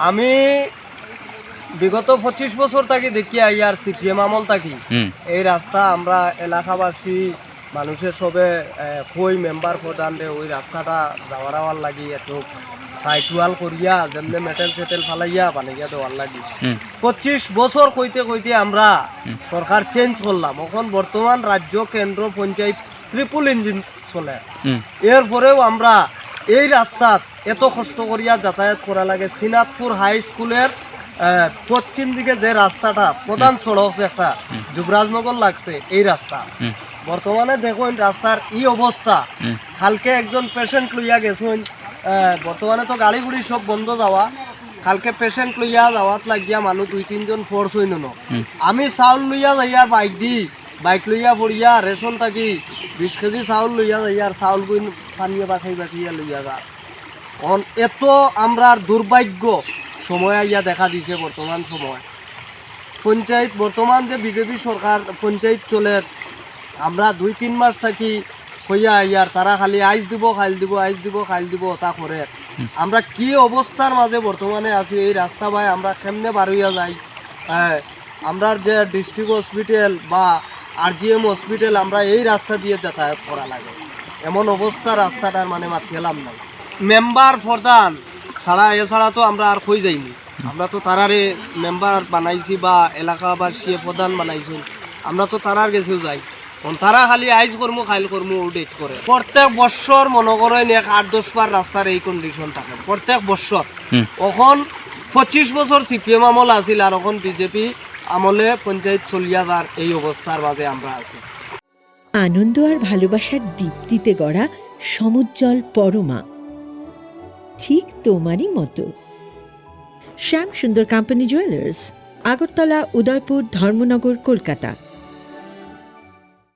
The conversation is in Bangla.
আমি বিগত 25 বছর থাকি দেখি আইয়ার সিপিএম আমল থাকি এই রাস্তা আমরা এলাকাবাসী মানুষের সবে কই মেম্বার প্রধান দে ওই রাস্তাটা যাওয়ার আওয়ার লাগি এত সাইটওয়াল করিয়া যেমনি মেটেল সেটেল ফালাইয়া বানাইয়া দেওয়ার লাগি 25 বছর কইতে কইতে আমরা সরকার চেঞ্জ করলাম। এখন বর্তমান রাজ্য কেন্দ্র পঞ্চায়েত ট্রিপল ইঞ্জিন চলে। এরপরেও আমরা এই রাস্তাত এত কষ্ট করিয়া যাতায়াত করা লাগে। সিনাতপুর হাই স্কুলের পশ্চিম দিকে যে রাস্তাটা প্রধান সড়ক একটা যুবরাজনগর লাগছে এই রাস্তা বর্তমানে দেখুন রাস্তার এই অবস্থা। কালকে একজন পেশেন্ট লইয়া গেছেন, বর্তমানে তো গাড়ি গুড়ি সব বন্ধ যাওয়া, কালকে পেশেন্ট লইয়া যাওয়াত লাগিয়া মানুষ 2-3 জন ফোর্স হইন। আমি চাউল লইয়া যাইয়ার বাইক লইয়া পড়িয়া রেশন থাকি 20 কেজি চাউল লইয়া যাইয়ার চাউল বইন পানিয়ে বাখাইয়া লইয়া যা। এত আমরা দুর্ভাগ্য সময় আইয়া দেখা দিছে। বর্তমান সময় পঞ্চায়েত বর্তমান যে বিজেপি সরকার পঞ্চায়েত চলে, আমরা 2-3 মাস থাকি কইয়া আইয়ার তারা খালি আইজ দিব খাইল দিব আইজ দিব খাইল দিব তা করে। আমরা কি অবস্থার মাঝে বর্তমানে আছি এই রাস্তা ভাই আমরা কেমনে বার হইয়া যাই। আমরা যে ডিস্ট্রিক্ট হসপিটাল বা RGM হসপিটাল আমরা এই রাস্তা দিয়ে যাতায়াত করা লাগে, এমন অবস্থা রাস্তাটার মানে মাথেলাম নাই। মেম্বার প্রধান ছাড়া এছাড়া তো আমরা আর কই যাইনি। আমরা তো তারারে মেম্বার বানাইছি বা এলাকাবাসী প্রধান বানাইছি, আমরা তো তারার গেছেও যাই। তারা খালি আইজ কর্ম খাইল কর্ম ডেট করে। প্রত্যেক বছর মনে করেন 8-10 বার রাস্তার এই কন্ডিশন থাকে প্রত্যেক বছর। এখন 25 বছর সিপিএম আমল আছিল আর এখন বিজেপি আমলে পঞ্চায়েত চলিয়া যার এই অবস্থার মাঝে আমরা আছি। আনন্দ আর ভালোবাসার দীপ্তিতে গড়া সমুজ্জ্বল পরমা, ঠিক তোমারই মতো। শ্যাম সুন্দর কোম্পানি জুয়েলার্স, আগরতলা, উদয়পুর, ধর্মনগর, কলকাতা।